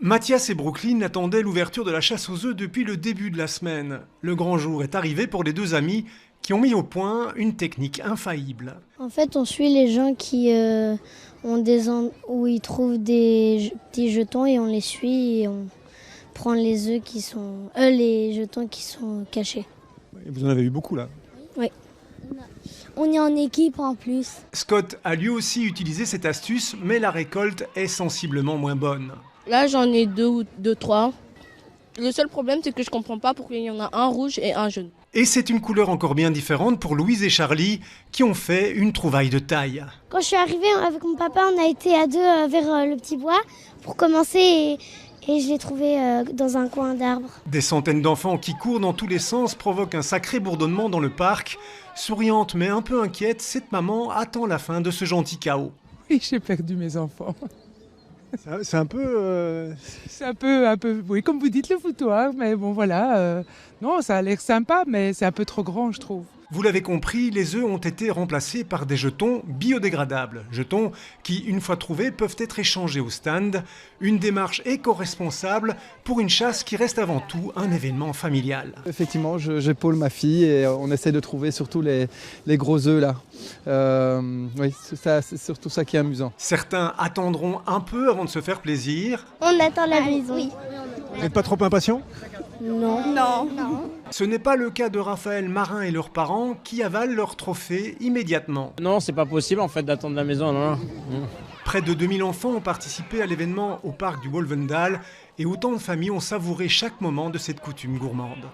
Mathias et Brooklyn attendaient l'ouverture de la chasse aux œufs depuis le début de la semaine. Le grand jour est arrivé pour les deux amis qui ont mis au point une technique infaillible. En fait, on suit les gens qui ont où ils trouvent des petits jetons et on les suit et on prend les les jetons qui sont cachés. Et vous en avez eu beaucoup là? Oui. On est en équipe en plus. Scott a lui aussi utilisé cette astuce, mais la récolte est sensiblement moins bonne. Là, j'en ai deux, trois. Le seul problème, c'est que je comprends pas pourquoi il y en a un rouge et un jaune. Et c'est une couleur encore bien différente pour Louise et Charlie, qui ont fait une trouvaille de taille. Quand je suis arrivée avec mon papa, on a été à deux vers le petit bois pour commencer et je l'ai trouvé dans un coin d'arbre. Des centaines d'enfants qui courent dans tous les sens provoquent un sacré bourdonnement dans le parc. Souriante mais un peu inquiète, cette maman attend la fin de ce gentil chaos. Oui, j'ai perdu mes enfants. C'est un peu... C'est un peu, oui, comme vous dites, le foutoir, mais bon voilà. Non, ça a l'air sympa, mais c'est un peu trop grand, je trouve. Vous l'avez compris, les œufs ont été remplacés par des jetons biodégradables. Jetons qui, une fois trouvés, peuvent être échangés au stand. Une démarche éco-responsable pour une chasse qui reste avant tout un événement familial. Effectivement, j'épaule ma fille et on essaie de trouver surtout les gros œufs là. Oui, c'est surtout ça qui est amusant. Certains attendront un peu avant de se faire plaisir. On attend la maison. Oui. Vous n'êtes pas trop impatient ? Non. Ce n'est pas le cas de Raphaël Marin et leurs parents qui avalent leur trophée immédiatement. Non, c'est pas possible en fait d'attendre la maison, non. Près de 2000 enfants ont participé à l'événement au parc du Wolvendal et autant de familles ont savouré chaque moment de cette coutume gourmande.